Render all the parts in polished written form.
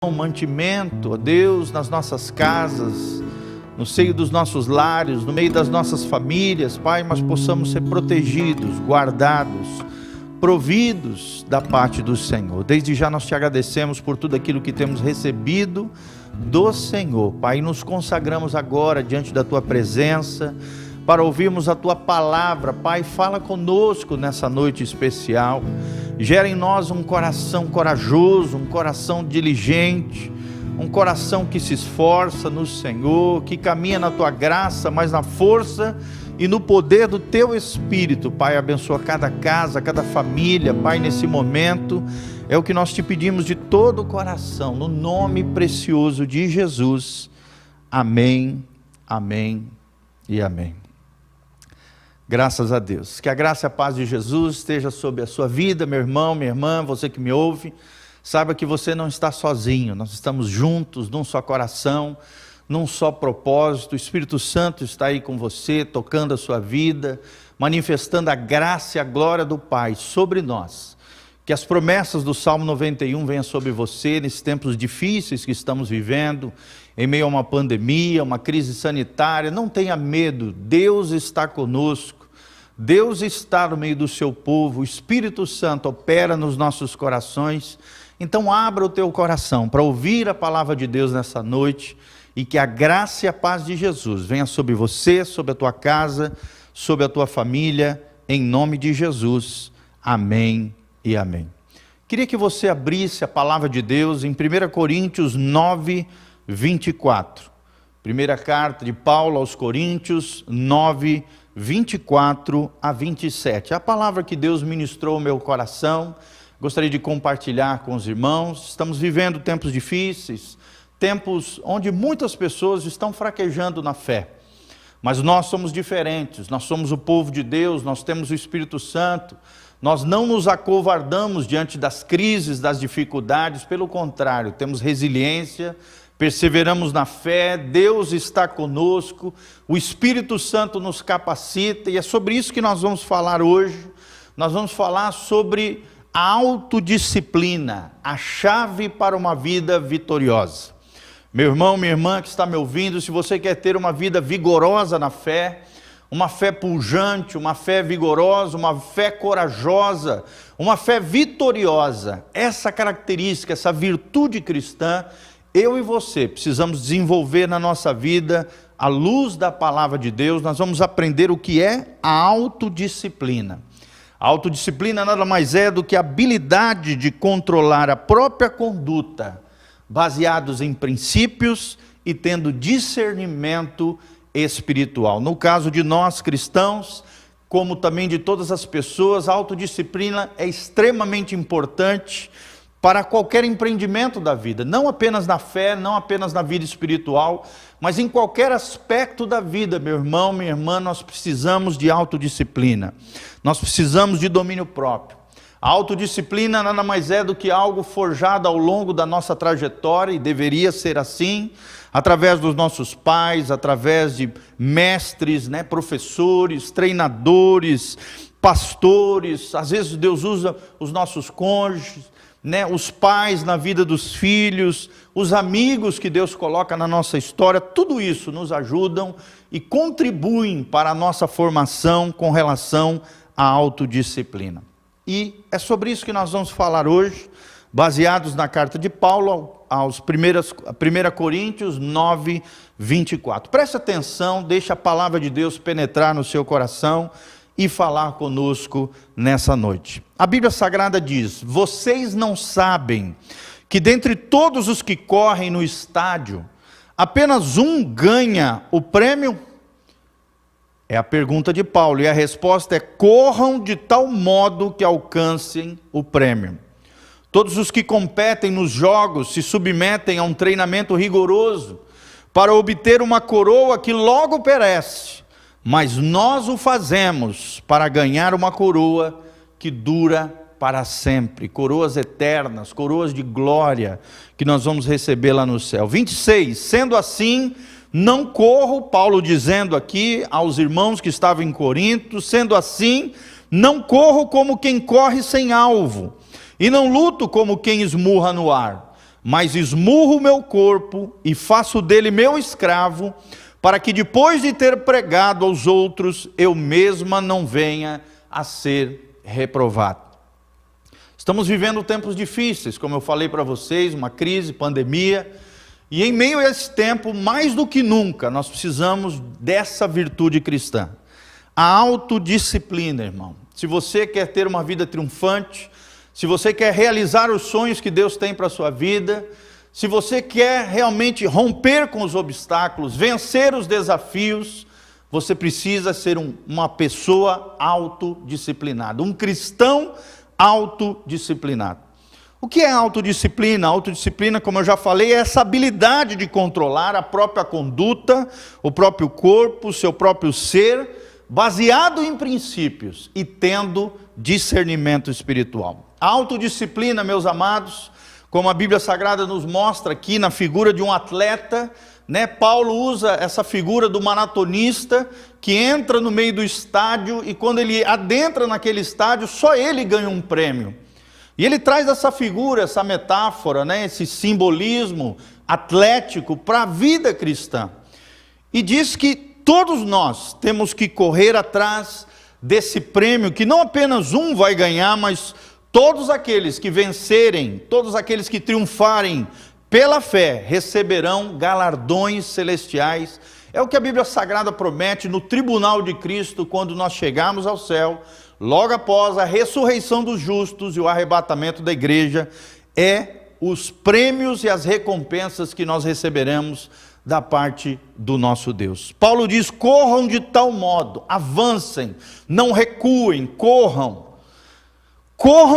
mantimento, ó Deus, nas nossas casas, no seio dos nossos lares, no meio das nossas famílias, Pai, mas possamos ser protegidos, guardados, providos da parte do Senhor. Desde já nós te agradecemos por tudo aquilo que temos recebido do Senhor, Pai, e nos consagramos agora diante da Tua presença, para ouvirmos a Tua palavra. Pai, fala conosco nessa noite especial, gera em nós um coração corajoso, um coração diligente, um coração que se esforça no Senhor, que caminha na Tua graça, mas na força e no poder do Teu Espírito. Pai, abençoa cada casa, cada família, Pai, nesse momento, é o que nós te pedimos de todo o coração, no nome precioso de Jesus, amém, amém e amém. Graças a Deus. Que a graça e a paz de Jesus esteja sobre a sua vida, meu irmão, minha irmã, você que me ouve. Saiba que você não está sozinho, nós estamos juntos, num só coração, num só propósito. O Espírito Santo está aí com você, tocando a sua vida, manifestando a graça e a glória do Pai sobre nós. Que as promessas do Salmo 91 venham sobre você nesses tempos difíceis que estamos vivendo, em meio a uma pandemia, uma crise sanitária. Não tenha medo, Deus está conosco, Deus está no meio do seu povo, o Espírito Santo opera nos nossos corações. Então abra o teu coração para ouvir a palavra de Deus nessa noite, e que a graça e a paz de Jesus venha sobre você, sobre a tua casa, sobre a tua família, em nome de Jesus, amém e amém. Queria que você abrisse a palavra de Deus em 1 Coríntios 9, 24. Primeira carta de Paulo aos Coríntios 9, 24 a 27. A palavra que Deus ministrou ao meu coração, gostaria de compartilhar com os irmãos. Estamos vivendo tempos difíceis, tempos onde muitas pessoas estão fraquejando na fé. Mas nós somos diferentes, nós somos o povo de Deus, nós temos o Espírito Santo. Nós não nos acovardamos diante das crises, das dificuldades, pelo contrário, temos resiliência, perseveramos na fé, Deus está conosco, o Espírito Santo nos capacita, e é sobre isso que nós vamos falar hoje. Nós vamos falar sobre a autodisciplina, a chave para uma vida vitoriosa. Meu irmão, minha irmã que está me ouvindo, se você quer ter uma vida vigorosa na fé, uma fé pujante, uma fé vigorosa, uma fé corajosa, uma fé vitoriosa, essa característica, essa virtude cristã, eu e você precisamos desenvolver na nossa vida, à luz da palavra de Deus. Nós vamos aprender o que é a autodisciplina. A autodisciplina nada mais é do que a habilidade de controlar a própria conduta, baseados em princípios e tendo discernimento espiritual. No caso de nós cristãos, como também de todas as pessoas, a autodisciplina é extremamente importante para qualquer empreendimento da vida, não apenas na fé, não apenas na vida espiritual, mas em qualquer aspecto da vida, meu irmão, minha irmã, nós precisamos de autodisciplina, nós precisamos de domínio próprio. A autodisciplina nada mais é do que algo forjado ao longo da nossa trajetória, e deveria ser assim, através dos nossos pais, através de mestres, professores, treinadores, pastores. Às vezes Deus usa os nossos cônjuges, os pais na vida dos filhos, os amigos que Deus coloca na nossa história. Tudo isso nos ajudam e contribuem para a nossa formação com relação à autodisciplina. E é sobre isso que nós vamos falar hoje, baseados na carta de Paulo aos 1 Coríntios 9, 24. Preste atenção, deixe a palavra de Deus penetrar no seu coração e falar conosco nessa noite. A Bíblia Sagrada diz: vocês não sabem que dentre todos os que correm no estádio, apenas um ganha o prêmio? É a pergunta de Paulo, e a resposta é: corram de tal modo que alcancem o prêmio. Todos os que competem nos jogos se submetem a um treinamento rigoroso para obter uma coroa que logo perece, mas nós o fazemos para ganhar uma coroa que dura para sempre, coroas eternas, coroas de glória que nós vamos receber lá no céu. 26, sendo assim, não corro, Paulo dizendo aqui aos irmãos que estavam em Corinto, sendo assim, não corro como quem corre sem alvo, e não luto como quem esmurra no ar, mas esmurro o meu corpo e faço dele meu escravo, para que depois de ter pregado aos outros, eu mesma não venha a ser reprovado. Estamos vivendo tempos difíceis, como eu falei para vocês, uma crise, pandemia, e em meio a esse tempo, mais do que nunca, nós precisamos dessa virtude cristã, a autodisciplina, irmão. Se você quer ter uma vida triunfante, se você quer realizar os sonhos que Deus tem para a sua vida, se você quer realmente romper com os obstáculos, vencer os desafios, você precisa ser uma pessoa autodisciplinada, um cristão autodisciplinado. O que é autodisciplina? Autodisciplina, como eu já falei, é essa habilidade de controlar a própria conduta, o próprio corpo, o seu próprio ser, baseado em princípios e tendo discernimento espiritual. A autodisciplina, meus amados, como a Bíblia Sagrada nos mostra aqui na figura de um atleta, né? Paulo usa essa figura do maratonista que entra no meio do estádio e quando ele adentra naquele estádio, só ele ganha um prêmio. E ele traz essa figura, essa metáfora, né? Esse simbolismo atlético para a vida cristã. E diz que todos nós temos que correr atrás desse prêmio, que não apenas um vai ganhar, mas todos aqueles que vencerem, todos aqueles que triunfarem pela fé, receberão galardões celestiais. É o que a Bíblia Sagrada promete no tribunal de Cristo, quando nós chegarmos ao céu, logo após a ressurreição dos justos e o arrebatamento da igreja, os prêmios e as recompensas que nós receberemos da parte do nosso Deus. Paulo diz: corram de tal modo, avancem, não recuem, corram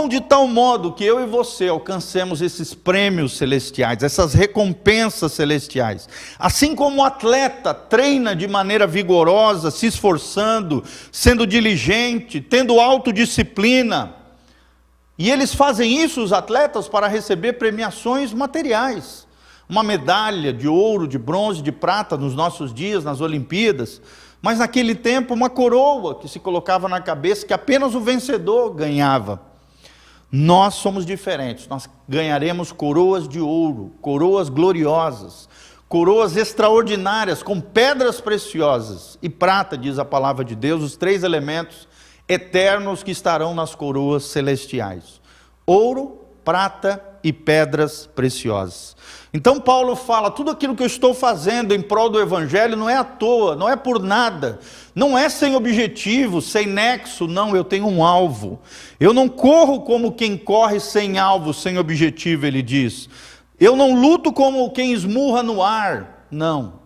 de tal modo que eu e você alcancemos esses prêmios celestiais, essas recompensas celestiais. Assim como o atleta treina de maneira vigorosa, se esforçando, sendo diligente, tendo autodisciplina, e eles fazem isso, os atletas, para receber premiações materiais, uma medalha de ouro, de bronze, de prata nos nossos dias, nas Olimpíadas, mas naquele tempo uma coroa que se colocava na cabeça, que apenas o vencedor ganhava. Nós somos diferentes, nós ganharemos coroas de ouro, coroas gloriosas, coroas extraordinárias, com pedras preciosas e prata, diz a palavra de Deus, os 3 elementos eternos que estarão nas coroas celestiais: ouro, prata e pedras preciosas. Então Paulo fala: tudo aquilo que eu estou fazendo em prol do Evangelho não é à toa, não é por nada, não é sem objetivo, sem nexo, não, eu tenho um alvo. Eu não corro como quem corre sem alvo, sem objetivo, ele diz. Eu não luto como quem esmurra no ar, não.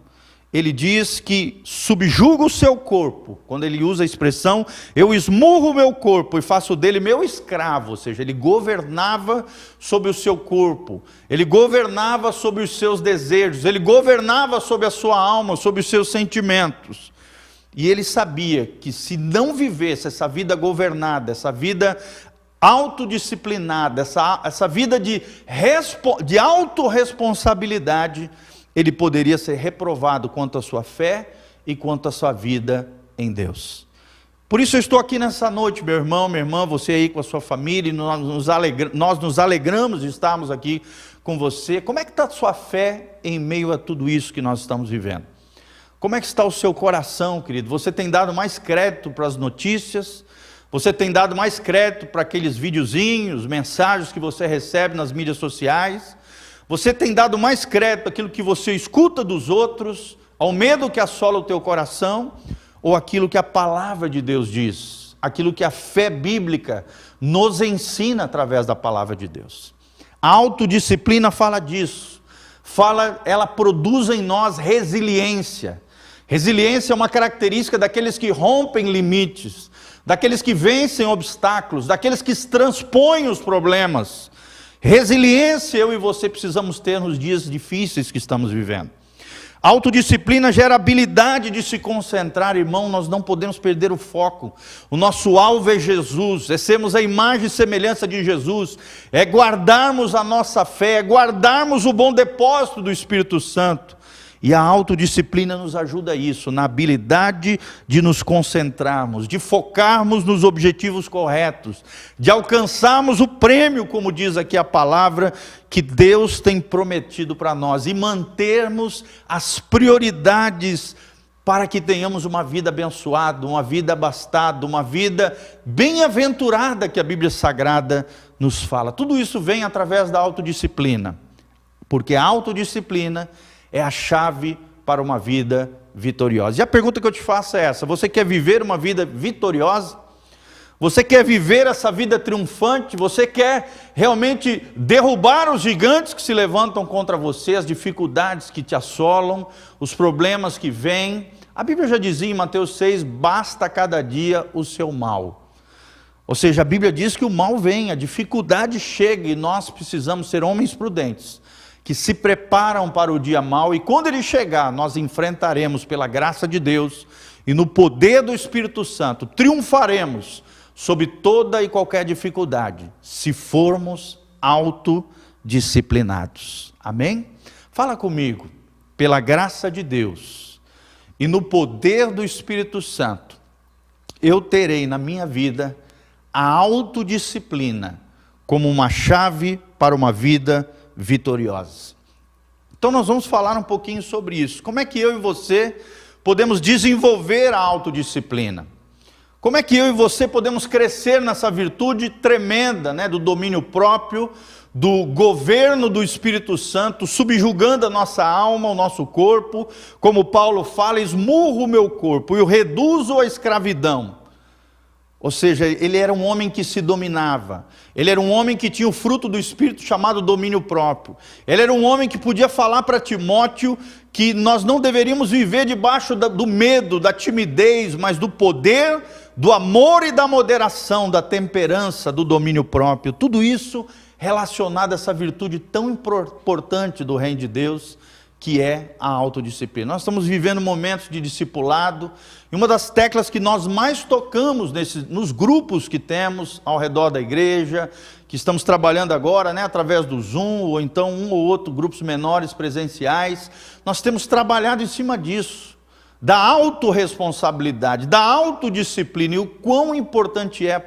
Ele diz que subjuga o seu corpo. Quando ele usa a expressão, eu esmurro o meu corpo e faço dele meu escravo, ou seja, ele governava sobre o seu corpo, ele governava sobre os seus desejos, ele governava sobre a sua alma, sobre os seus sentimentos. E ele sabia que se não vivesse essa vida governada, essa vida autodisciplinada, essa vida de autorresponsabilidade, ele poderia ser reprovado quanto à sua fé e quanto à sua vida em Deus. Por isso eu estou aqui nessa noite, meu irmão, minha irmã, você aí com a sua família, e nós nos alegramos de estarmos aqui com você. Como é que está a sua fé em meio a tudo isso que nós estamos vivendo? Como é que está o seu coração, querido? Você tem dado mais crédito para as notícias? Você tem dado mais crédito para aqueles videozinhos, mensagens que você recebe nas mídias sociais? Você tem dado mais crédito àquilo que você escuta dos outros, ao medo que assola o teu coração, ou aquilo que a palavra de Deus diz, aquilo que a fé bíblica nos ensina através da palavra de Deus? A autodisciplina fala disso, ela produz em nós resiliência. Resiliência é uma característica daqueles que rompem limites, daqueles que vencem obstáculos, daqueles que transpõem os problemas. Resiliência eu e você precisamos ter nos dias difíceis que estamos vivendo. Autodisciplina gera habilidade de se concentrar, irmão, nós não podemos perder o foco. O nosso alvo é Jesus, é sermos a imagem e semelhança de Jesus, é guardarmos a nossa fé, é guardarmos o bom depósito do Espírito Santo. E a autodisciplina nos ajuda a isso, na habilidade de nos concentrarmos, de focarmos nos objetivos corretos, de alcançarmos o prêmio, como diz aqui a palavra, que Deus tem prometido para nós, e mantermos as prioridades para que tenhamos uma vida abençoada, uma vida abastada, uma vida bem-aventurada que a Bíblia Sagrada nos fala. Tudo isso vem através da autodisciplina, porque a autodisciplina é a chave para uma vida vitoriosa. E a pergunta que eu te faço é essa: você quer viver uma vida vitoriosa? Você quer viver essa vida triunfante? Você quer realmente derrubar os gigantes que se levantam contra você, as dificuldades que te assolam, os problemas que vêm? A Bíblia já dizia em Mateus 6, basta cada dia o seu mal. Ou seja, a Bíblia diz que o mal vem, a dificuldade chega, e nós precisamos ser homens prudentes, que se preparam para o dia mau, e quando ele chegar, nós enfrentaremos pela graça de Deus, e no poder do Espírito Santo, triunfaremos sobre toda e qualquer dificuldade, se formos autodisciplinados. Amém? Fala comigo. Pela graça de Deus e no poder do Espírito Santo, eu terei na minha vida a autodisciplina como uma chave para uma vida vitoriosa. Então nós vamos falar um pouquinho sobre isso. Como é que eu e você podemos desenvolver a autodisciplina? Como é que eu e você podemos crescer nessa virtude tremenda, do domínio próprio, do governo do Espírito Santo, subjugando a nossa alma, o nosso corpo, como Paulo fala, esmurro o meu corpo e o reduzo à escravidão. Ou seja, ele era um homem que se dominava, ele era um homem que tinha o fruto do Espírito chamado domínio próprio, ele era um homem que podia falar para Timóteo que nós não deveríamos viver debaixo do medo, da timidez, mas do poder, do amor e da moderação, da temperança, do domínio próprio. Tudo isso relacionado a essa virtude tão importante do reino de Deus, que é a autodisciplina. Nós estamos vivendo momentos de discipulado, e uma das teclas que nós mais tocamos nos grupos que temos ao redor da igreja, que estamos trabalhando agora, através do Zoom, ou então um ou outro, grupos menores presenciais, nós temos trabalhado em cima disso, da autorresponsabilidade, da autodisciplina, e o quão importante é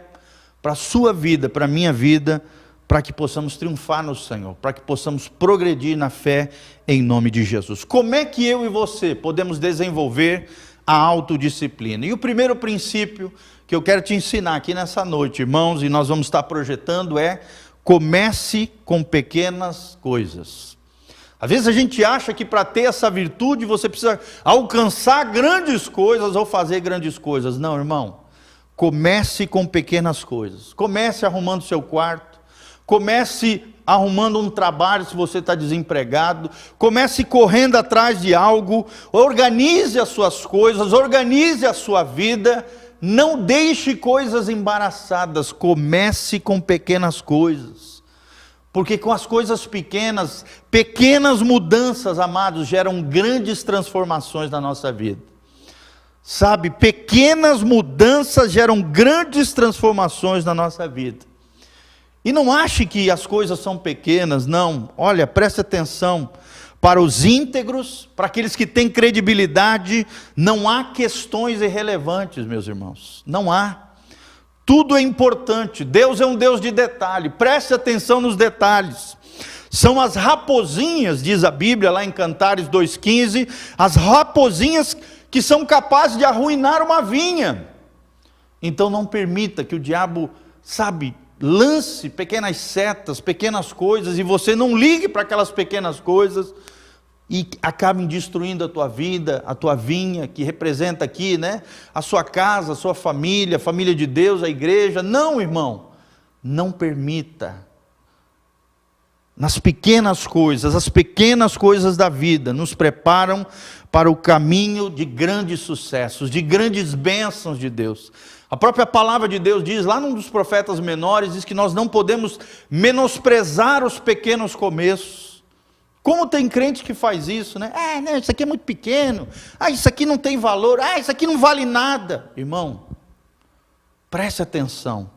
para a sua vida, para a minha vida, para que possamos triunfar no Senhor, para que possamos progredir na fé em nome de Jesus. Como é que eu e você podemos desenvolver a autodisciplina? E o primeiro princípio que eu quero te ensinar aqui nessa noite, irmãos, e nós vamos estar projetando, é: comece com pequenas coisas. Às vezes a gente acha que para ter essa virtude você precisa alcançar grandes coisas ou fazer grandes coisas. Não, irmão, comece com pequenas coisas. Comece arrumando seu quarto, comece arrumando um trabalho se você está desempregado, comece correndo atrás de algo, organize as suas coisas, organize a sua vida, não deixe coisas embaraçadas, comece com pequenas coisas, porque com as coisas pequenas, pequenas mudanças, amados, geram grandes transformações na nossa vida. Sabe, pequenas mudanças geram grandes transformações na nossa vida. E não ache que as coisas são pequenas, não. Olha, preste atenção. Para os íntegros, para aqueles que têm credibilidade, não há questões irrelevantes, meus irmãos. Não há. Tudo é importante. Deus é um Deus de detalhe. Preste atenção nos detalhes. São as raposinhas, diz a Bíblia lá em Cantares 2,15, as raposinhas que são capazes de arruinar uma vinha. Então não permita que o diabo, lance pequenas setas, pequenas coisas, e você não ligue para aquelas pequenas coisas, e acabem destruindo a tua vida, a tua vinha, que representa aqui, a sua casa, a sua família, a família de Deus, a igreja. Não, irmão, não permita. Nas pequenas coisas, as pequenas coisas da vida nos preparam para o caminho de grandes sucessos, de grandes bênçãos de Deus. A própria palavra de Deus diz, lá num dos profetas menores, diz que nós não podemos menosprezar os pequenos começos. Como tem crente que faz isso, isso aqui é muito pequeno, isso aqui não tem valor, isso aqui não vale nada. Irmão, preste atenção.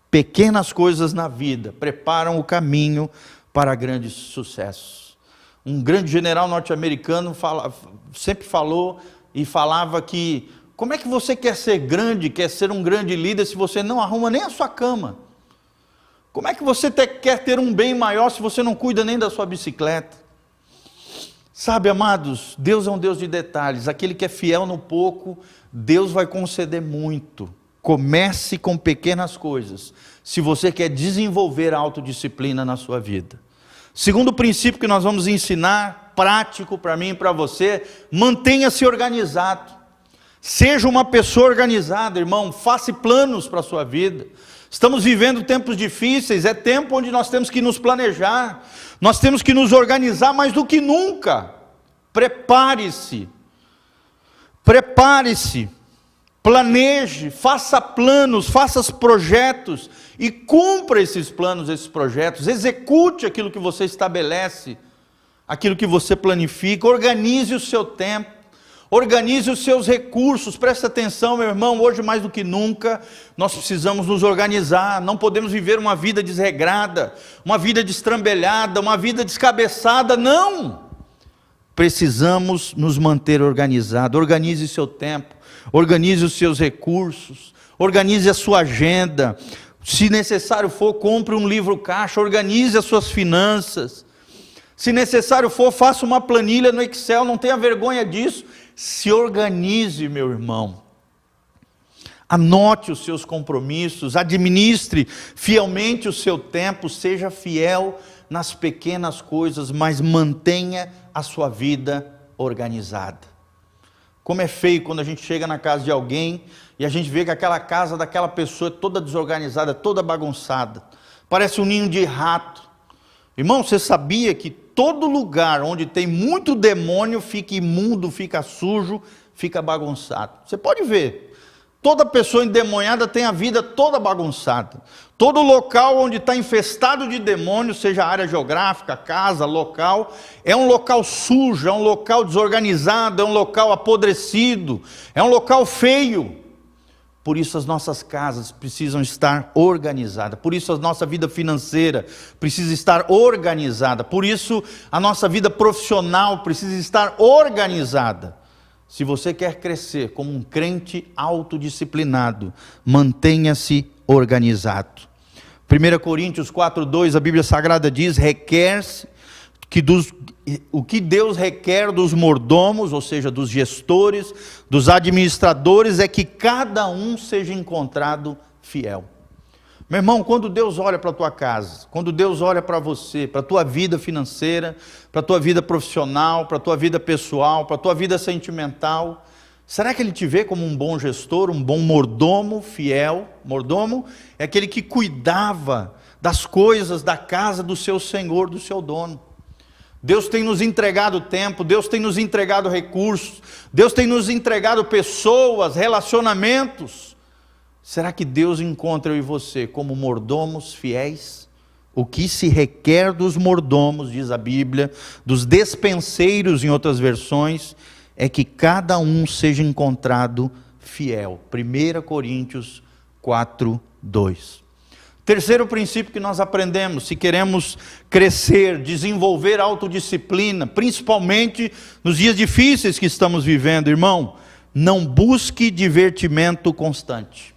Pequenas coisas na vida preparam o caminho para grandes sucessos. Um grande general norte-americano sempre falou e falava que como é que você quer ser grande, quer ser um grande líder se você não arruma nem a sua cama? Como é que você quer ter um bem maior se você não cuida nem da sua bicicleta? Sabe, amados, Deus é um Deus de detalhes. Aquele que é fiel no pouco, Deus vai conceder muito. Comece com pequenas coisas, se você quer desenvolver a autodisciplina na sua vida. Segundo princípio que nós vamos ensinar, prático para mim e para você, mantenha-se organizado. Seja uma pessoa organizada, irmão, faça planos para a sua vida. Estamos vivendo tempos difíceis, é tempo onde nós temos que nos planejar, nós temos que nos organizar mais do que nunca. Prepare-se, planeje, faça planos, faça projetos e cumpra esses planos, esses projetos, execute aquilo que você estabelece, aquilo que você planifica, organize o seu tempo. Organize os seus recursos, preste atenção, meu irmão, hoje mais do que nunca, nós precisamos nos organizar, não podemos viver uma vida desregrada, uma vida destrambelhada, uma vida descabeçada, não! Precisamos nos manter organizados. Organize seu tempo, organize os seus recursos, organize a sua agenda, se necessário for, compre um livro caixa, organize as suas finanças, se necessário for, faça uma planilha no Excel, não tenha vergonha disso. Se organize, meu irmão, anote os seus compromissos, administre fielmente o seu tempo, seja fiel nas pequenas coisas, mas mantenha a sua vida organizada. Como é feio quando a gente chega na casa de alguém e a gente vê que aquela casa daquela pessoa é toda desorganizada, toda bagunçada, parece um ninho de rato. Irmão, você sabia que todo lugar onde tem muito demônio fica imundo, fica sujo, fica bagunçado? Você pode ver, toda pessoa endemoniada tem a vida toda bagunçada. Todo local onde está infestado de demônios, seja área geográfica, casa, local, é um local sujo, é um local desorganizado, é um local apodrecido, é um local feio. Por isso as nossas casas precisam estar organizadas, por isso a nossa vida financeira precisa estar organizada, por isso a nossa vida profissional precisa estar organizada. Se você quer crescer como um crente autodisciplinado, mantenha-se organizado. 1 Coríntios 4:2, a Bíblia Sagrada diz, requer-se que o que Deus requer dos mordomos, ou seja, dos gestores, dos administradores, é que cada um seja encontrado fiel. Meu irmão, quando Deus olha para a tua casa, quando Deus olha para você, para a tua vida financeira, para a tua vida profissional, para a tua vida pessoal, para a tua vida sentimental, será que Ele te vê como um bom gestor, um bom mordomo fiel? Mordomo é aquele que cuidava das coisas da casa do seu senhor, do seu dono. Deus tem nos entregado tempo, Deus tem nos entregado recursos, Deus tem nos entregado pessoas, relacionamentos. Será que Deus encontra eu e você como mordomos fiéis? O que se requer dos mordomos, diz a Bíblia, dos despenseiros em outras versões, é que cada um seja encontrado fiel. 1 Coríntios 4:2. Terceiro princípio que nós aprendemos, se queremos crescer, desenvolver autodisciplina, principalmente nos dias difíceis que estamos vivendo, irmão, não busque divertimento constante.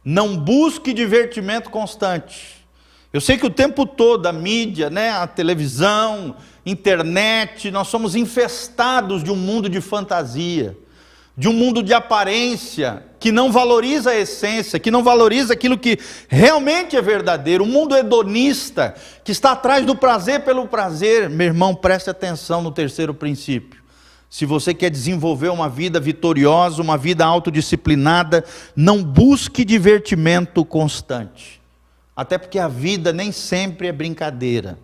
Não busque divertimento constante. Eu sei que o tempo todo a mídia, a televisão, internet, nós somos infestados de um mundo de fantasia, de um mundo de aparência, que não valoriza a essência, que não valoriza aquilo que realmente é verdadeiro, um mundo hedonista, que está atrás do prazer pelo prazer. Meu irmão, preste atenção no terceiro princípio. Se você quer desenvolver uma vida vitoriosa, uma vida autodisciplinada, não busque divertimento constante. Até porque a vida nem sempre é brincadeira.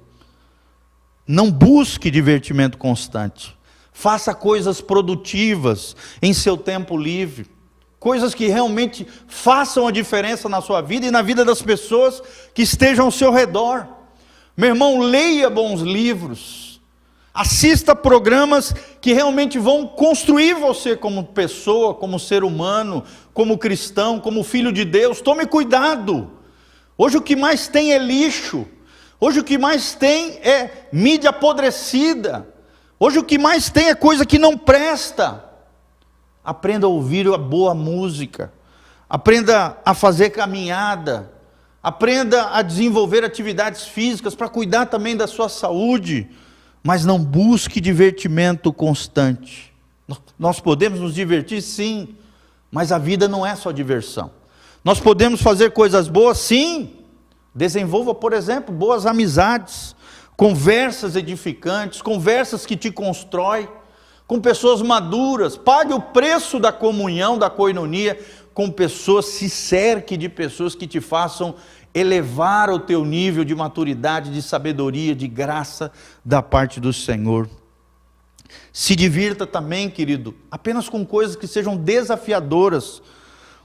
Não busque divertimento constante. Faça coisas produtivas em seu tempo livre. Coisas que realmente façam a diferença na sua vida e na vida das pessoas que estejam ao seu redor. Meu irmão, leia bons livros. Assista programas que realmente vão construir você como pessoa, como ser humano, como cristão, como filho de Deus. Tome cuidado. Hoje o que mais tem é lixo. Hoje o que mais tem é mídia apodrecida. Hoje o que mais tem é coisa que não presta. Aprenda a ouvir a boa música. Aprenda a fazer caminhada. Aprenda a desenvolver atividades físicas para cuidar também da sua saúde. Mas não busque divertimento constante. Nós podemos nos divertir, sim, mas a vida não é só diversão. Nós podemos fazer coisas boas, sim. Desenvolva, por exemplo, boas amizades, conversas edificantes, conversas que te constroem, com pessoas maduras. Pague o preço da comunhão, da coinonia, com pessoas, se cerque de pessoas que te façam elevar o teu nível de maturidade, de sabedoria, de graça da parte do Senhor. Se divirta também, querido, apenas com coisas que sejam desafiadoras,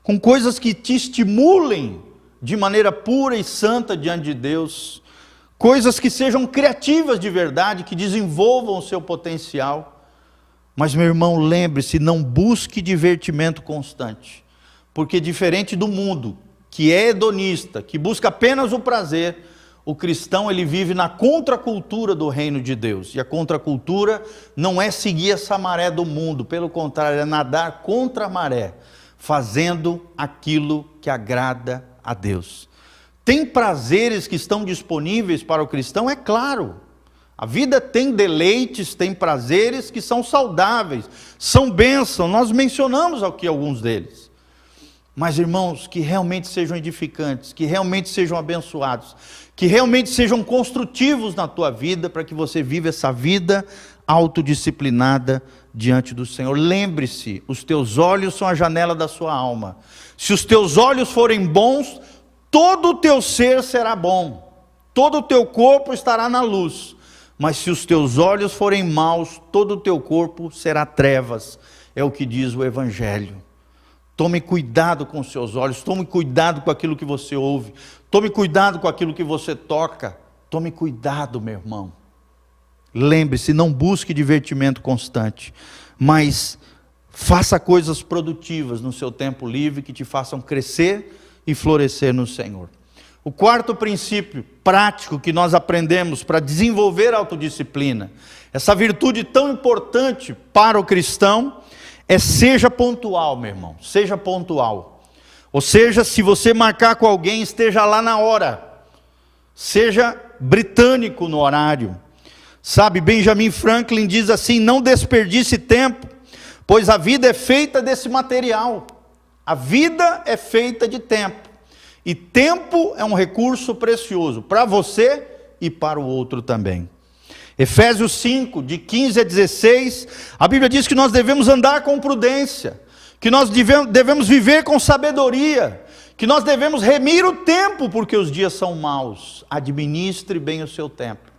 com coisas que te estimulem de maneira pura e santa diante de Deus, coisas que sejam criativas de verdade, que desenvolvam o seu potencial. Mas, meu irmão, lembre-se, não busque divertimento constante, porque diferente do mundo, que é hedonista, que busca apenas o prazer, o cristão ele vive na contracultura do reino de Deus. E a contracultura não é seguir essa maré do mundo, pelo contrário, é nadar contra a maré, fazendo aquilo que agrada a Deus. Tem prazeres que estão disponíveis para o cristão? É claro. A vida tem deleites, tem prazeres que são saudáveis, são bênçãos, nós mencionamos aqui alguns deles. Mas, irmãos, que realmente sejam edificantes, que realmente sejam abençoados, que realmente sejam construtivos na tua vida, para que você viva essa vida autodisciplinada diante do Senhor. Lembre-se, os teus olhos são a janela da sua alma. Se os teus olhos forem bons, todo o teu ser será bom, todo o teu corpo estará na luz. Mas se os teus olhos forem maus, todo o teu corpo será trevas, é o que diz o Evangelho. Tome cuidado com os seus olhos, tome cuidado com aquilo que você ouve, tome cuidado com aquilo que você toca, tome cuidado, meu irmão. Lembre-se, não busque divertimento constante, mas faça coisas produtivas no seu tempo livre que te façam crescer e florescer no Senhor. O quarto princípio prático que nós aprendemos para desenvolver a autodisciplina, essa virtude tão importante para o cristão, seja pontual, meu irmão, seja pontual. Ou seja, se você marcar com alguém, esteja lá na hora. Seja britânico no horário. Sabe, Benjamin Franklin diz assim: não desperdice tempo, pois a vida é feita desse material. A vida é feita de tempo. E tempo é um recurso precioso para você e para o outro também. Efésios 5, de 15 a 16, a Bíblia diz que nós devemos andar com prudência, que nós devemos viver com sabedoria, que nós devemos remir o tempo, porque os dias são maus. Administre bem o seu tempo,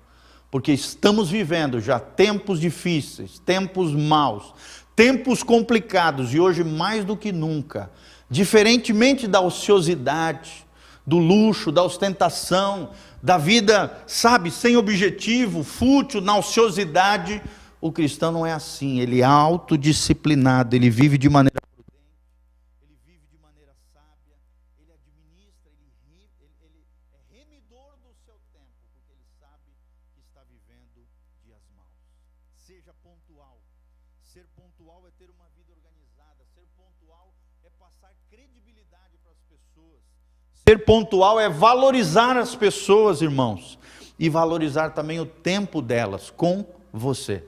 porque estamos vivendo já tempos difíceis, tempos maus, tempos complicados, e hoje mais do que nunca, diferentemente da ociosidade, do luxo, da ostentação, da vida, sabe, sem objetivo, fútil, na ociosidade, o cristão não é assim. Ele é autodisciplinado, ele vive de maneira prudente, ele vive de maneira sábia, ele administra, ele é remidor do seu tempo, porque ele sabe que está vivendo dias maus. Seja pontual. Ser pontual é ter uma vida organizada, ser pontual é passar credibilidade para as pessoas. Ser pontual é valorizar as pessoas, irmãos, e valorizar também o tempo delas com você.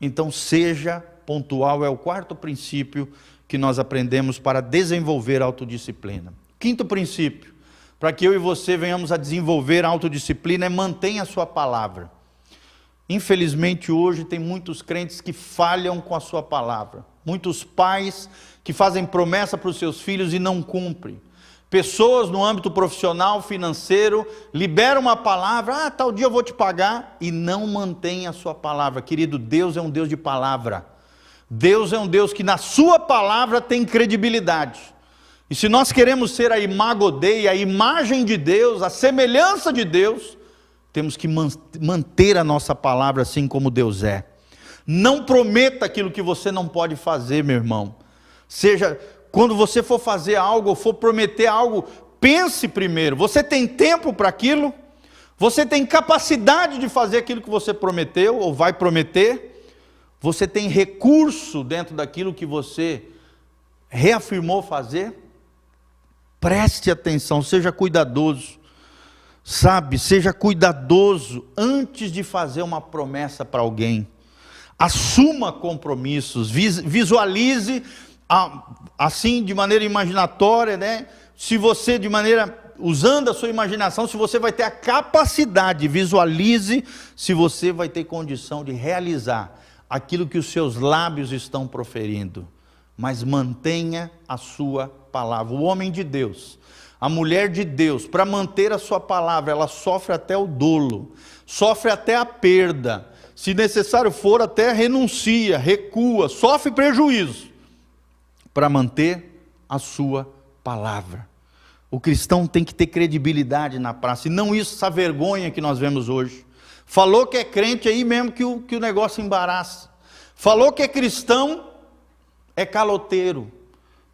Então, seja pontual, é o quarto princípio que nós aprendemos para desenvolver a autodisciplina. Quinto princípio, para que eu e você venhamos a desenvolver a autodisciplina, é mantenha a sua palavra. Infelizmente, hoje tem muitos crentes que falham com a sua palavra. Muitos pais que fazem promessa para os seus filhos e não cumprem. Pessoas no âmbito profissional, financeiro, liberam uma palavra, tal dia eu vou te pagar, e não mantém a sua palavra. Querido, Deus é um Deus de palavra. Deus é um Deus que na sua palavra tem credibilidade. E se nós queremos ser a imago Dei, a imagem de Deus, a semelhança de Deus, temos que manter a nossa palavra assim como Deus é. Não prometa aquilo que você não pode fazer, meu irmão. Quando você for fazer algo, ou for prometer algo, pense primeiro, você tem tempo para aquilo? Você tem capacidade de fazer aquilo que você prometeu ou vai prometer? Você tem recurso dentro daquilo que você reafirmou fazer? Preste atenção, seja cuidadoso. Sabe, seja cuidadoso antes de fazer uma promessa para alguém. Assuma compromissos, visualize assim de maneira imaginatória, né? Se você usando a sua imaginação, se você vai ter a capacidade, visualize se você vai ter condição de realizar aquilo que os seus lábios estão proferindo. Mas mantenha a sua palavra. O homem de Deus, a mulher de Deus, para manter a sua palavra, ela sofre até o dolo, sofre até a perda, se necessário for até renuncia, recua, sofre prejuízo, para manter a sua palavra. O cristão tem que ter credibilidade na praça, e não essa vergonha que nós vemos hoje. Falou que é crente, aí mesmo que o negócio embaraça. Falou que é cristão, é caloteiro.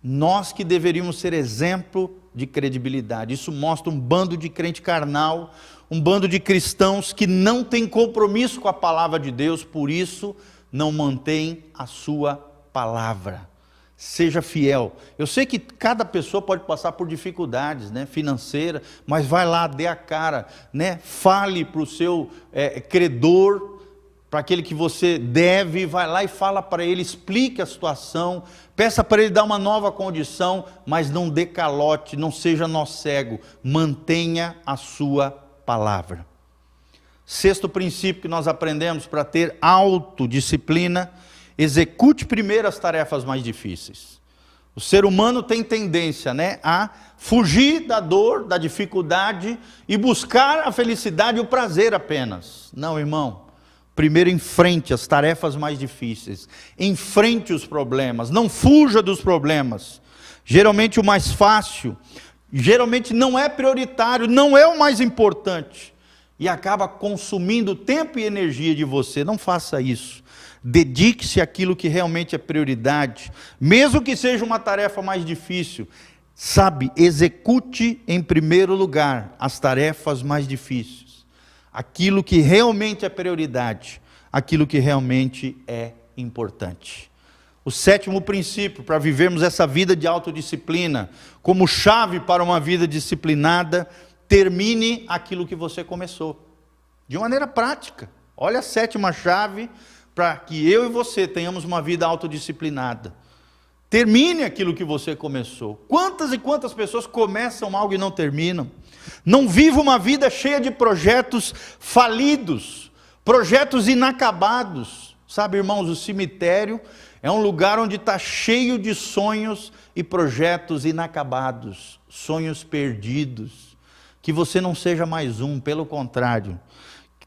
Nós que deveríamos ser exemplo de credibilidade. Isso mostra um bando de crente carnal, um bando de cristãos que não tem compromisso com a palavra de Deus, por isso não mantém a sua palavra. Seja fiel. Eu sei que cada pessoa pode passar por dificuldades, né, financeiras, mas vai lá, dê a cara, né, fale para o seu credor, para aquele que você deve, vai lá e fala para ele, explique a situação, peça para ele dar uma nova condição, mas não dê calote, não seja nó cego, mantenha a sua palavra. Sexto princípio que nós aprendemos para ter autodisciplina: execute primeiro as tarefas mais difíceis. O ser humano tem tendência, né, a fugir da dor, da dificuldade e buscar a felicidade e o prazer apenas. Não, irmão. Primeiro enfrente as tarefas mais difíceis, enfrente os problemas, não fuja dos problemas. Geralmente o mais fácil, geralmente não é prioritário, não é o mais importante, e acaba consumindo tempo e energia de você. Não faça isso. Dedique-se àquilo que realmente é prioridade, mesmo que seja uma tarefa mais difícil. Sabe, execute em primeiro lugar as tarefas mais difíceis. Aquilo que realmente é prioridade, aquilo que realmente é importante. O sétimo princípio para vivermos essa vida de autodisciplina, como chave para uma vida disciplinada: termine aquilo que você começou. De maneira prática. Olha a sétima chave para que eu e você tenhamos uma vida autodisciplinada. Termine aquilo que você começou. Quantas e quantas pessoas começam algo e não terminam? Não viva uma vida cheia de projetos falidos, projetos inacabados. Sabe, irmãos, o cemitério é um lugar onde está cheio de sonhos e projetos inacabados, sonhos perdidos. Que você não seja mais um, pelo contrário.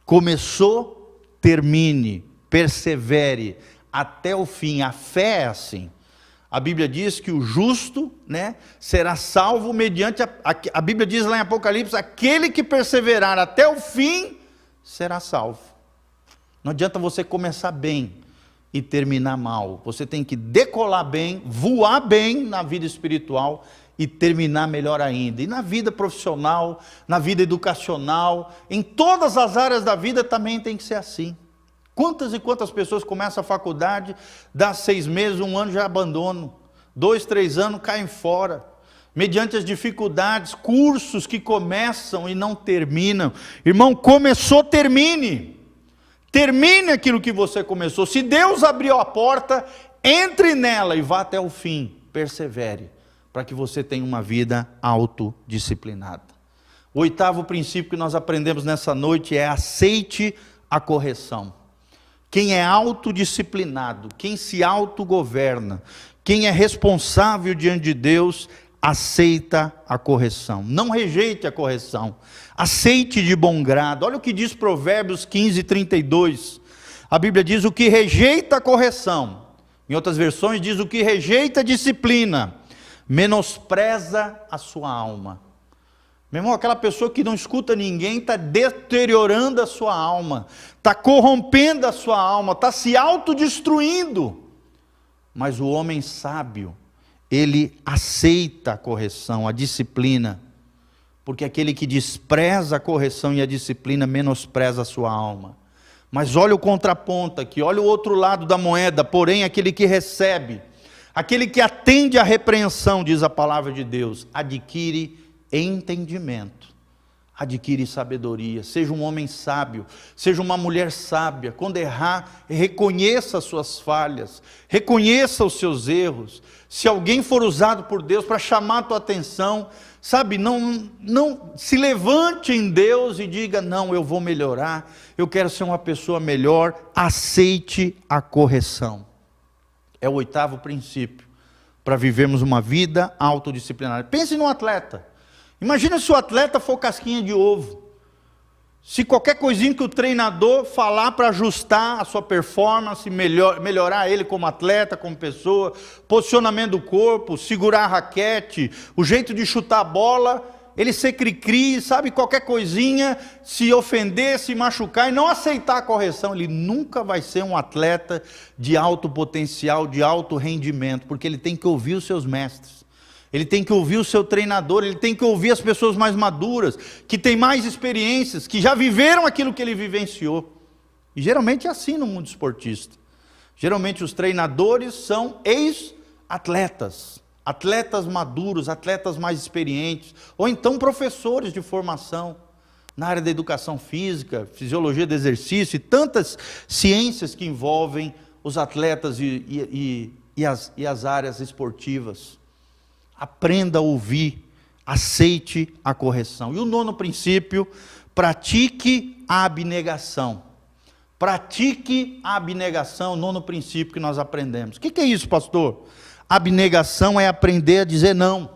Começou, termine, persevere até o fim. A fé é assim. A Bíblia diz que o justo, né, será salvo mediante, a Bíblia diz lá em Apocalipse, aquele que perseverar até o fim, será salvo. Não adianta você começar bem e terminar mal. Você tem que decolar bem, voar bem na vida espiritual e terminar melhor ainda. E na vida profissional, na vida educacional, em todas as áreas da vida também tem que ser assim. Quantas e quantas pessoas começam a faculdade, dá 6 meses, 1 ano já abandonam, 2, 3 anos caem fora, mediante as dificuldades, cursos que começam e não terminam. Irmão, começou, termine aquilo que você começou. Se Deus abriu a porta, entre nela e vá até o fim, persevere, para que você tenha uma vida autodisciplinada. O oitavo princípio que nós aprendemos nessa noite é: aceite a correção. Quem é autodisciplinado, quem se autogoverna, quem é responsável diante de Deus, aceita a correção. Não rejeite a correção, aceite de bom grado. Olha o que diz Provérbios 15:32. A Bíblia diz: o que rejeita a correção, em outras versões diz: o que rejeita a disciplina, menospreza a sua alma. Meu irmão, aquela pessoa que não escuta ninguém está deteriorando a sua alma, está corrompendo a sua alma, está se autodestruindo. Mas o homem sábio, ele aceita a correção, a disciplina. porque aquele que despreza a correção e a disciplina menospreza a sua alma. Mas olha o contraponto aqui, olha o outro lado da moeda, porém aquele que recebe, aquele que atende à repreensão, diz a palavra de Deus, adquire entendimento, adquire sabedoria. Seja um homem sábio, seja uma mulher sábia. Quando errar, reconheça as suas falhas, reconheça os seus erros. Se alguém for usado por Deus para chamar a tua atenção, sabe, não se levante em Deus e diga, não, eu vou melhorar, eu quero ser uma pessoa melhor. Aceite a correção. É o 8º princípio para vivermos uma vida autodisciplinária. Pense num atleta. Imagina se o atleta for casquinha de ovo. Se qualquer coisinha que o treinador falar para ajustar a sua performance, melhorar ele como atleta, como pessoa, posicionamento do corpo, segurar a raquete, o jeito de chutar a bola, ele ser cri-cri, sabe, qualquer coisinha, se ofender, se machucar e não aceitar a correção, ele nunca vai ser um atleta de alto potencial, de alto rendimento, porque ele tem que ouvir os seus mestres. Ele tem que ouvir o seu treinador, ele tem que ouvir as pessoas mais maduras, que têm mais experiências, que já viveram aquilo que ele vivenciou. E geralmente é assim no mundo esportista. Geralmente os treinadores são ex-atletas, atletas maduros, atletas mais experientes, ou então professores de formação, na área da educação física, fisiologia do exercício, e tantas ciências que envolvem os atletas e as áreas esportivas. Aprenda a ouvir, aceite a correção. E o 9º princípio, pratique a abnegação. Pratique a abnegação, o 9º princípio que nós aprendemos. O que é isso, pastor? Abnegação é aprender a dizer não.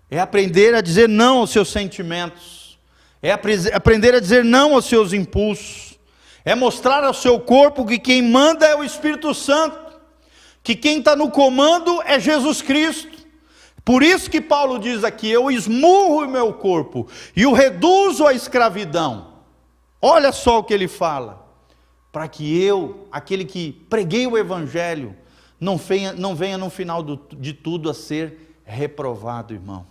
É aprender a dizer não aos seus sentimentos. É aprender a dizer não aos seus impulsos. É mostrar ao seu corpo que quem manda é o Espírito Santo. Que quem está no comando é Jesus Cristo. Por isso que Paulo diz aqui, eu esmurro o meu corpo e o reduzo à escravidão. Olha só o que ele fala. Para que eu, aquele que preguei o Evangelho, não venha no final de tudo a ser reprovado, irmão.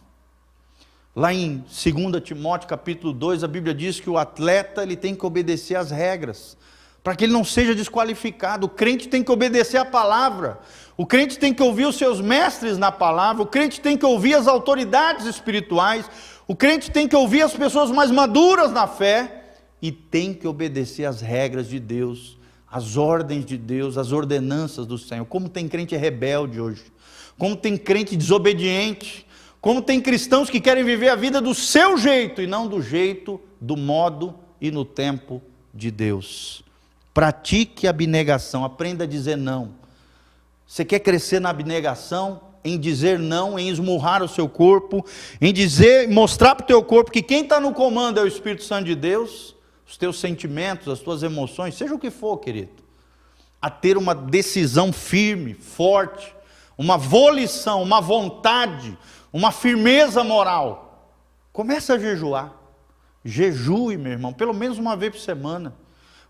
Lá em 2 Timóteo capítulo 2, a Bíblia diz que o atleta ele tem que obedecer às regras, para que ele não seja desqualificado. O crente tem que obedecer à palavra. O crente tem que ouvir os seus mestres na palavra, o crente tem que ouvir as autoridades espirituais, o crente tem que ouvir as pessoas mais maduras na fé, e tem que obedecer às regras de Deus, às ordens de Deus, às ordenanças do Senhor. Como tem crente rebelde hoje, como tem crente desobediente, como tem cristãos que querem viver a vida do seu jeito, e não do jeito, do modo e no tempo de Deus. Pratique a abnegação, aprenda a dizer não. Você quer crescer na abnegação, em dizer não, em esmurrar o seu corpo, em dizer, mostrar para o teu corpo que quem está no comando é o Espírito Santo de Deus, os teus sentimentos, as tuas emoções, seja o que for, querido, a ter uma decisão firme, forte, uma volição, uma vontade, uma firmeza moral. Comece a jejuar, jejue, meu irmão, pelo menos uma vez por semana.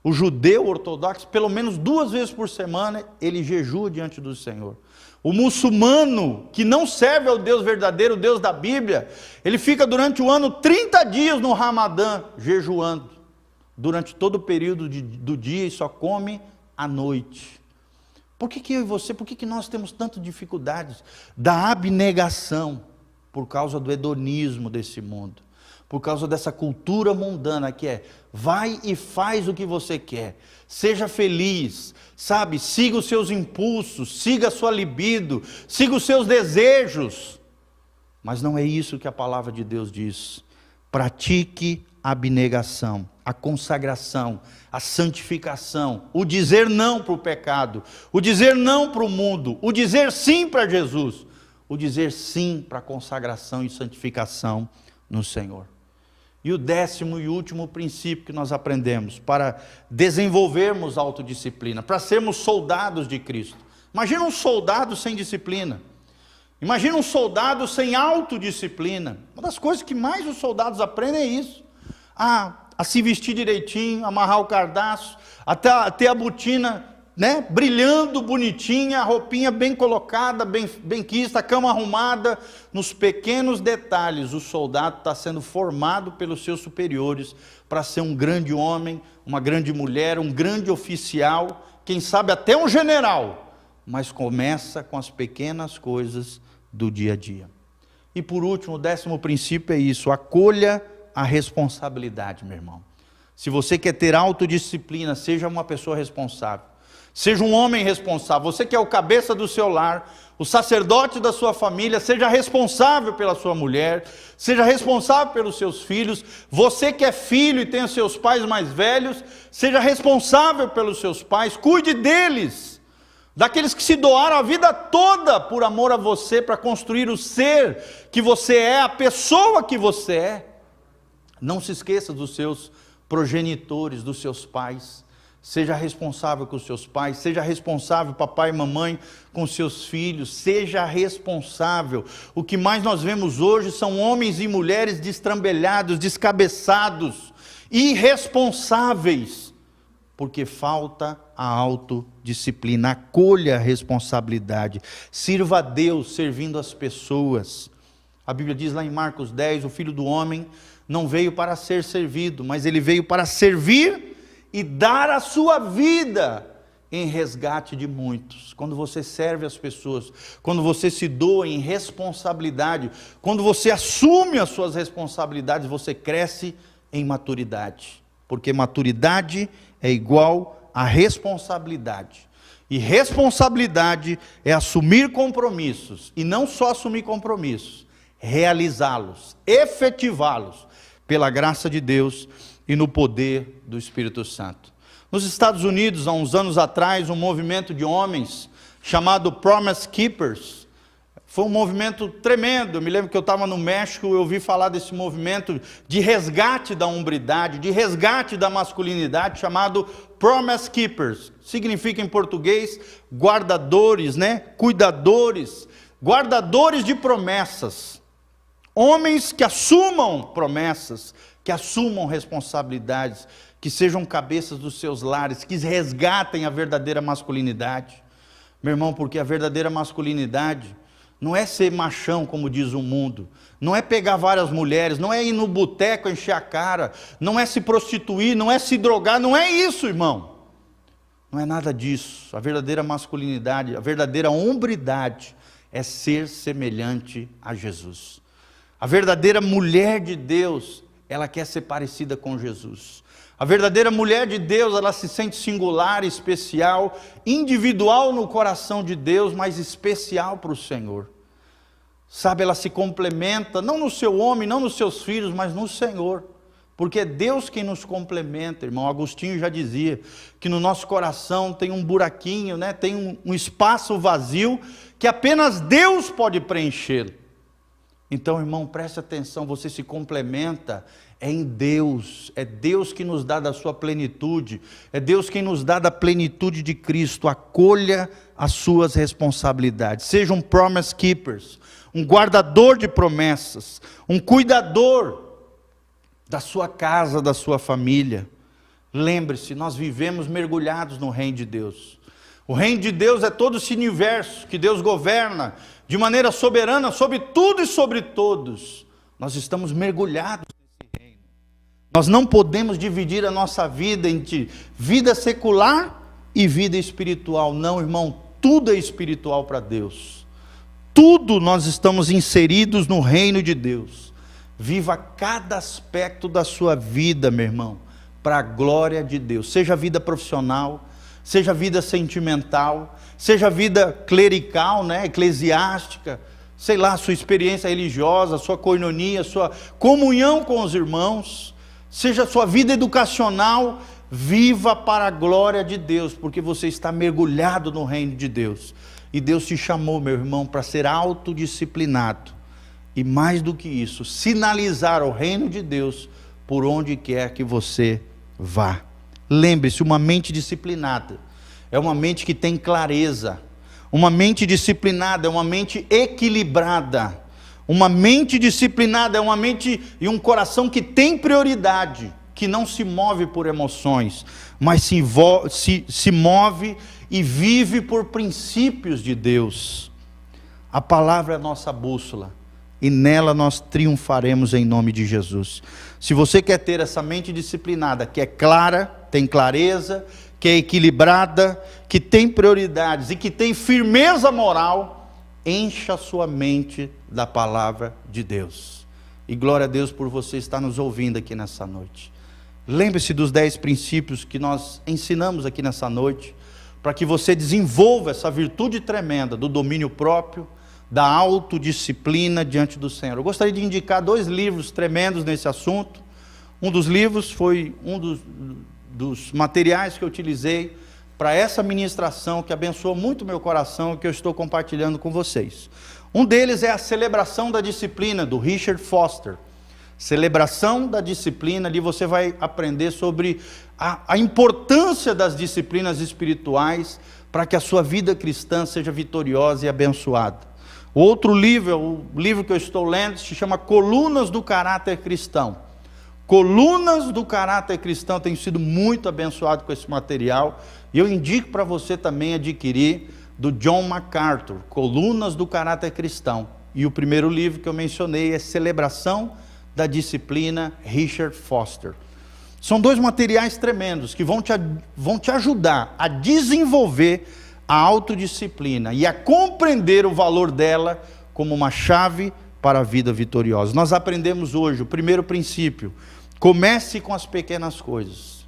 O judeu ortodoxo, pelo menos 2 vezes por semana, ele jejua diante do Senhor. O muçulmano, que não serve ao Deus verdadeiro, o Deus da Bíblia, ele fica durante o ano 30 dias no Ramadã, jejuando, durante todo o período do dia, e só come à noite. Por que eu e você, por que nós temos tantas dificuldades da abnegação? Por causa do hedonismo desse mundo. Por causa dessa cultura mundana que é, vai e faz o que você quer, seja feliz, sabe, siga os seus impulsos, siga a sua libido, siga os seus desejos, mas não é isso que a palavra de Deus diz. Pratique a abnegação, a consagração, a santificação, o dizer não para o pecado, o dizer não para o mundo, o dizer sim para Jesus, o dizer sim para a consagração e santificação no Senhor. E o 10º e último princípio que nós aprendemos para desenvolvermos autodisciplina, para sermos soldados de Cristo. Imagina um soldado sem disciplina. Imagina um soldado sem autodisciplina. Uma das coisas que mais os soldados aprendem é isso. A se vestir direitinho, amarrar o cardaço, até a botina né, brilhando, bonitinha, a roupinha bem colocada, bem quista, a cama arrumada. Nos pequenos detalhes, o soldado está sendo formado pelos seus superiores para ser um grande homem, uma grande mulher, um grande oficial, quem sabe até um general, mas começa com as pequenas coisas do dia a dia. E por último, o 10º princípio é isso: acolha a responsabilidade, meu irmão. Se você quer ter autodisciplina, seja uma pessoa responsável, seja um homem responsável. Você que é o cabeça do seu lar, o sacerdote da sua família, seja responsável pela sua mulher, seja responsável pelos seus filhos. Você que é filho e tem os seus pais mais velhos, seja responsável pelos seus pais, cuide deles, daqueles que se doaram a vida toda por amor a você, para construir o ser que você é, a pessoa que você é. Não se esqueça dos seus progenitores, dos seus pais. Seja responsável com os seus pais, seja responsável, papai e mamãe, com seus filhos, seja responsável. O que mais nós vemos hoje são homens e mulheres destrambelhados, descabeçados, irresponsáveis, porque falta a autodisciplina. Acolha a responsabilidade, sirva a Deus servindo as pessoas. A Bíblia diz lá em Marcos 10, o Filho do Homem não veio para ser servido, mas ele veio para servir e dar a sua vida em resgate de muitos. Quando você serve as pessoas, quando você se doa em responsabilidade, quando você assume as suas responsabilidades, você cresce em maturidade, porque maturidade é igual a responsabilidade. E responsabilidade é assumir compromissos, e não só assumir compromissos, realizá-los, efetivá-los, pela graça de Deus e no poder do Espírito Santo. Nos Estados Unidos, há uns anos atrás, um movimento de homens chamado Promise Keepers, foi um movimento tremendo. Eu me lembro que eu estava no México, eu ouvi falar desse movimento de resgate da hombridade, de resgate da masculinidade, chamado Promise Keepers. Significa em português, guardadores, né? Cuidadores, guardadores de promessas. Homens que assumam promessas, que assumam responsabilidades, que sejam cabeças dos seus lares, que resgatem a verdadeira masculinidade. Meu irmão, porque a verdadeira masculinidade não é ser machão, como diz o mundo, não é pegar várias mulheres, não é ir no boteco encher a cara, não é se prostituir, não é se drogar, não é isso, irmão. Não é nada disso. A verdadeira masculinidade, a verdadeira hombridade é ser semelhante a Jesus. A verdadeira mulher de Deus, ela quer ser parecida com Jesus. A verdadeira mulher de Deus, ela se sente singular, especial, individual no coração de Deus, mas especial para o Senhor. Sabe, ela se complementa, não no seu homem, não nos seus filhos, mas no Senhor. Porque é Deus quem nos complementa, irmão. Agostinho já dizia que no nosso coração tem um buraquinho, né? Tem um espaço vazio que apenas Deus pode preencher. Então, irmão, preste atenção, você se complementa em Deus, é Deus que nos dá da sua plenitude, é Deus quem nos dá da plenitude de Cristo. Acolha as suas responsabilidades, seja um promise keepers, um guardador de promessas, um cuidador da sua casa, da sua família. Lembre-se, nós vivemos mergulhados no reino de Deus. O reino de Deus é todo esse universo que Deus governa de maneira soberana sobre tudo e sobre todos. Nós estamos mergulhados nesse reino. Nós não podemos dividir a nossa vida entre vida secular e vida espiritual. Não, irmão, tudo é espiritual para Deus. Tudo nós estamos inseridos no reino de Deus. Viva cada aspecto da sua vida, meu irmão, para a glória de Deus. Seja a vida profissional, seja a vida sentimental, seja a vida clerical, né, eclesiástica, sei lá, sua experiência religiosa, sua koinonia, sua comunhão com os irmãos, seja a sua vida educacional, viva para a glória de Deus, porque você está mergulhado no reino de Deus. E Deus te chamou, meu irmão, para ser autodisciplinado. E mais do que isso, sinalizar o reino de Deus por onde quer que você vá. Lembre-se, uma mente disciplinada é uma mente que tem clareza. Uma mente disciplinada é uma mente equilibrada. Uma mente disciplinada é uma mente e um coração que tem prioridade. que não se move por emoções, mas se move e vive por princípios de Deus. A palavra é a nossa bússola, e nela nós triunfaremos em nome de Jesus. Se você quer ter essa mente disciplinada, que é clara, tem clareza, que é equilibrada, que tem prioridades e que tem firmeza moral, encha a sua mente da palavra de Deus. E glória a Deus por você estar nos ouvindo aqui nessa noite. Lembre-se dos 10 princípios que nós ensinamos aqui nessa noite, para que você desenvolva essa virtude tremenda do domínio próprio, da autodisciplina diante do Senhor. Eu gostaria de indicar 2 livros tremendos nesse assunto. Um dos livros foi um dos materiais que eu utilizei para essa ministração, que abençoou muito meu coração, que eu estou compartilhando com vocês. Um deles é a Celebração da Disciplina, do Richard Foster. Celebração da Disciplina, ali você vai aprender sobre a importância das disciplinas espirituais para que a sua vida cristã seja vitoriosa e abençoada. O outro livro, o livro que eu estou lendo, se chama Colunas do Caráter Cristão. Colunas do Caráter Cristão, tenho sido muito abençoado com esse material, e eu indico para você também adquirir, do John MacArthur, Colunas do Caráter Cristão. E o primeiro livro que eu mencionei é Celebração da Disciplina, Richard Foster. São 2 materiais tremendos que vão te ajudar a desenvolver a autodisciplina e a compreender o valor dela como uma chave para a vida vitoriosa. Nós aprendemos hoje o primeiro princípio: comece com as pequenas coisas.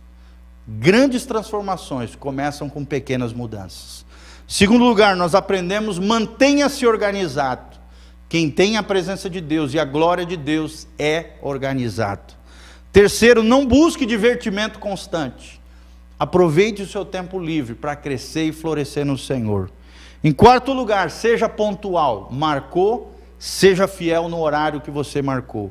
Grandes transformações começam com pequenas mudanças. Segundo lugar, nós aprendemos: mantenha-se organizado. Quem tem a presença de Deus e a glória de Deus é organizado. Terceiro, não busque divertimento constante. Aproveite o seu tempo livre para crescer e florescer no Senhor. Em quarto lugar, seja pontual. Marcou, seja fiel no horário que você marcou.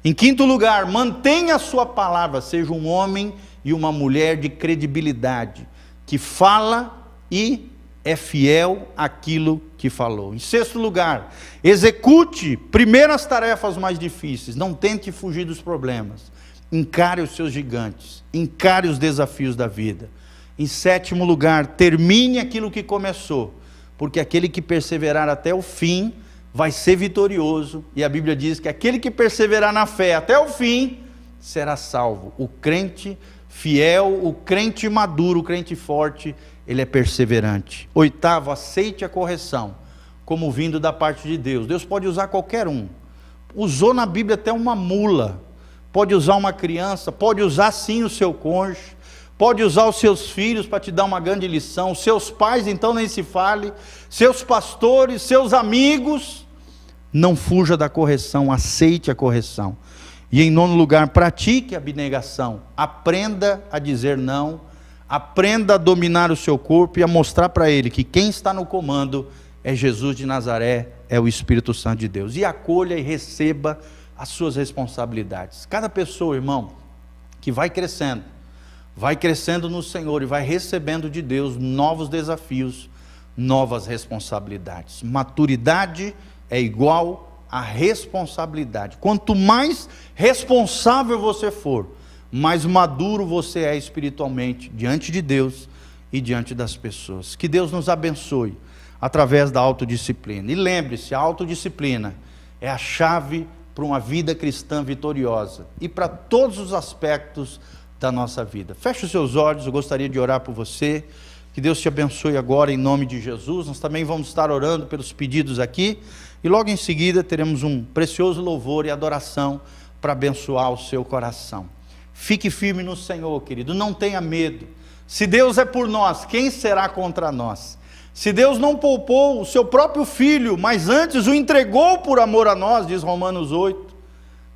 Em quinto lugar, mantenha a sua palavra. Seja um homem e uma mulher de credibilidade, que fala e é fiel àquilo que falou. Em sexto lugar, execute primeiro as tarefas mais difíceis. Não tente fugir dos problemas. Encare os seus gigantes, encare os desafios da vida. Em sétimo lugar, termine aquilo que começou, porque aquele que perseverar até o fim vai ser vitorioso, e a Bíblia diz que aquele que perseverar na fé até o fim será salvo. O crente fiel, o crente maduro, o crente forte, ele é perseverante. Oitavo, aceite a correção como vindo da parte de Deus. Deus pode usar qualquer um. Usou na Bíblia até uma mula. Pode usar uma criança, pode usar sim o seu cônjuge, pode usar os seus filhos para te dar uma grande lição, seus pais então nem se fale, seus pastores, seus amigos. Não fuja da correção, aceite a correção. E em nono lugar, pratique a abnegação, aprenda a dizer não, aprenda a dominar o seu corpo e a mostrar para ele que quem está no comando é Jesus de Nazaré, é o Espírito Santo de Deus. E acolha e receba as suas responsabilidades. Cada pessoa, irmão, que vai crescendo no Senhor e vai recebendo de Deus novos desafios, novas responsabilidades. Maturidade é igual a responsabilidade. Quanto mais responsável você for, mais maduro você é espiritualmente diante de Deus e diante das pessoas. Que Deus nos abençoe através da autodisciplina. E lembre-se, a autodisciplina é a chave para uma vida cristã vitoriosa e para todos os aspectos da nossa vida. Feche os seus olhos, eu gostaria de orar por você. Que Deus te abençoe agora em nome de Jesus. Nós também vamos estar orando pelos pedidos aqui e logo em seguida teremos um precioso louvor e adoração para abençoar o seu coração. Fique firme no Senhor, querido, não tenha medo. Se Deus é por nós, quem será contra nós? Se Deus não poupou o seu próprio filho, mas antes o entregou por amor a nós, diz Romanos 8,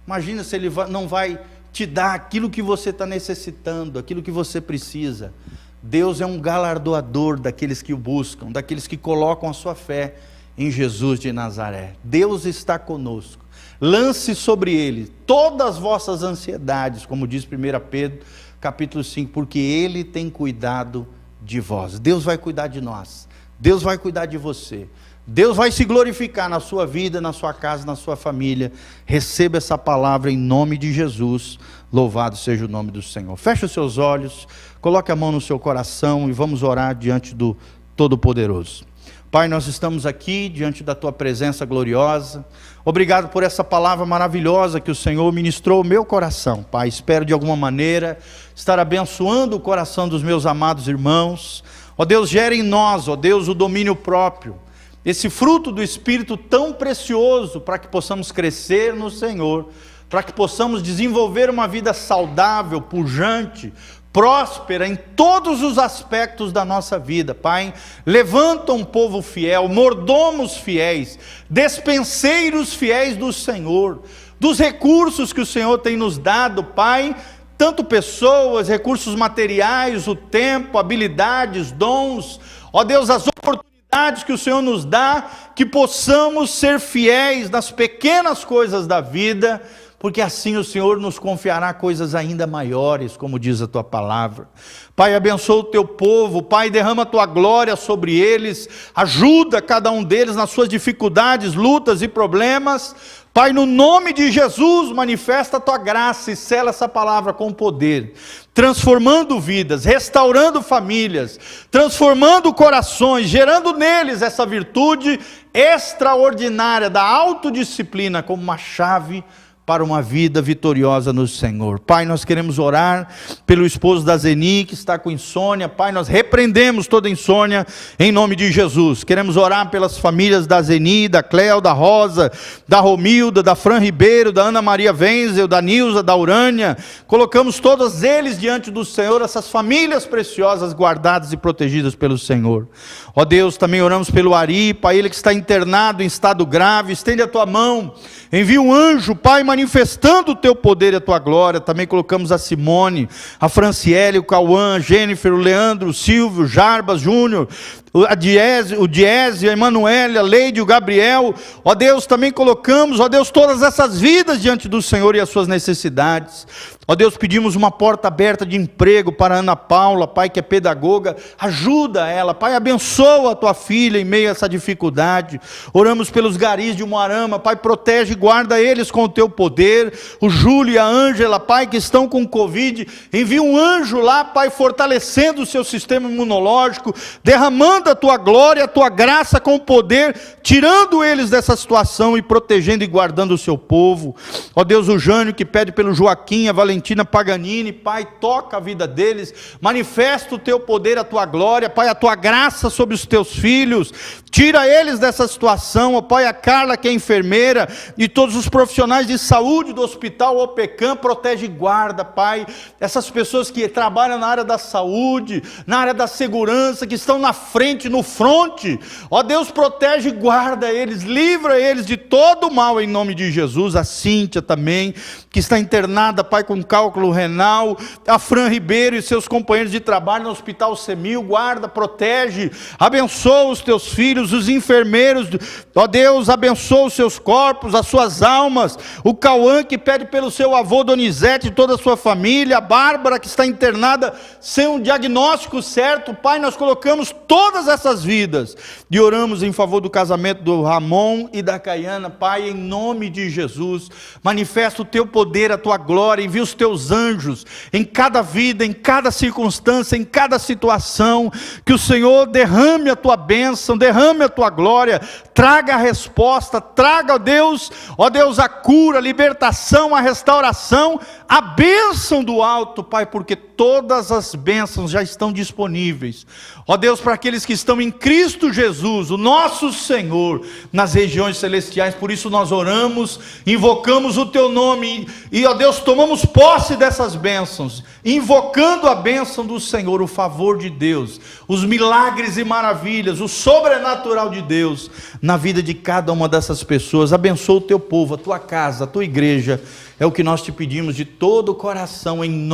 imagina se Ele não vai te dar aquilo que você está necessitando, aquilo que você precisa. Deus é um galardoador daqueles que o buscam, daqueles que colocam a sua fé em Jesus de Nazaré. Deus está conosco. Lance sobre Ele todas as vossas ansiedades, como diz 1 Pedro, capítulo 5, porque Ele tem cuidado de vós. Deus vai cuidar de nós. Deus vai cuidar de você. Deus vai se glorificar na sua vida, na sua casa, na sua família. Receba essa palavra em nome de Jesus. Louvado seja o nome do Senhor. Feche os seus olhos, coloque a mão no seu coração e vamos orar diante do Todo-Poderoso. Pai, nós estamos aqui diante da Tua presença gloriosa. Obrigado por essa palavra maravilhosa que o Senhor ministrou ao meu coração. Pai, espero de alguma maneira estar abençoando o coração dos meus amados irmãos. Ó Deus, gere em nós, ó Deus, o domínio próprio. Esse fruto do Espírito tão precioso para que possamos crescer no Senhor, para que possamos desenvolver uma vida saudável, pujante, próspera em todos os aspectos da nossa vida. Pai, levanta um povo fiel, mordomos fiéis, despenseiros fiéis do Senhor, dos recursos que o Senhor tem nos dado, Pai, tanto pessoas, recursos materiais, o tempo, habilidades, dons, ó Deus, as oportunidades que o Senhor nos dá, que possamos ser fiéis nas pequenas coisas da vida, porque assim o Senhor nos confiará coisas ainda maiores, como diz a Tua palavra. Pai, abençoa o Teu povo, Pai, derrama a Tua glória sobre eles, ajuda cada um deles nas suas dificuldades, lutas e problemas. Pai, no nome de Jesus, manifesta a Tua graça e sela essa palavra com poder, transformando vidas, restaurando famílias, transformando corações, gerando neles essa virtude extraordinária da autodisciplina como uma chave para uma vida vitoriosa no Senhor. Pai, nós queremos orar pelo esposo da Zeni, que está com insônia. Pai, nós repreendemos toda insônia em nome de Jesus. Queremos orar pelas famílias da Zeni, da Cleo, da Rosa, da Romilda, da Fran Ribeiro, da Ana Maria Wenzel, da Nilza, da Urânia. Colocamos todos eles diante do Senhor, essas famílias preciosas, guardadas e protegidas pelo Senhor. Ó Deus, também oramos pelo Ari, Pai, ele que está internado em estado grave. Estende a Tua mão, envia um anjo, Pai, manifestando o Teu poder e a Tua glória. Também colocamos a Simone, a Franciele, o Cauã, a Jennifer, o Leandro, o Silvio, o Jarbas Júnior, o Diese, a Emanuele, a Leide, o Gabriel. Ó Deus, também colocamos, ó Deus, todas essas vidas diante do Senhor e as suas necessidades. Ó Deus, pedimos uma porta aberta de emprego para a Ana Paula, Pai, que é pedagoga. Ajuda ela, Pai, abençoa a Tua filha em meio a essa dificuldade. Oramos pelos garis de Umuarama, Pai, protege e guarda eles com o Teu poder. O Júlio e a Ângela, Pai, que estão com Covid, envia um anjo lá, Pai, fortalecendo o seu sistema imunológico, derramando a Tua glória, a Tua graça com poder, tirando eles dessa situação e protegendo e guardando o Seu povo. Ó Deus, o Jânio que pede pelo Joaquim, a Valentina Paganini, Pai, toca a vida deles, manifesta o Teu poder, a Tua glória, Pai, a Tua graça sobre os Teus filhos, tira eles dessa situação. Ó Pai, a Carla que é enfermeira e todos os profissionais de saúde do Hospital OPECAM, protege e guarda, Pai, essas pessoas que trabalham na área da saúde, na área da segurança, que estão na frente, no fronte. Ó Deus, protege e guarda eles, livra eles de todo o mal em nome de Jesus. A Cíntia também, que está internada, Pai, com cálculo renal. A Fran Ribeiro e seus companheiros de trabalho no Hospital Semil, guarda, protege, abençoa os Teus filhos, os enfermeiros. Ó Deus, abençoa os seus corpos, as suas almas. O Cauã que pede pelo seu avô Donizete e toda a sua família. A Bárbara que está internada sem um diagnóstico certo. Pai, nós colocamos todas essas vidas e oramos em favor do casamento do Ramon e da Caiana. Pai, em nome de Jesus, manifesta o Teu poder, a Tua glória, envia os Teus anjos em cada vida, em cada circunstância, em cada situação, que o Senhor derrame a Tua bênção, derrame a Tua glória, traga a resposta, traga, ó Deus, a cura, a libertação, a restauração, a bênção do alto, Pai, porque todas as bênçãos já estão disponíveis, ó Deus, para aqueles que estão em Cristo Jesus, o nosso Senhor, nas regiões celestiais. Por isso nós oramos, invocamos o Teu nome e, ó Deus, tomamos posse dessas bênçãos, invocando a bênção do Senhor, o favor de Deus, os milagres e maravilhas, o sobrenatural de Deus na vida de cada uma dessas pessoas. Abençoa o Teu povo, a Tua casa, a Tua igreja, é o que nós Te pedimos de todo o coração, em nome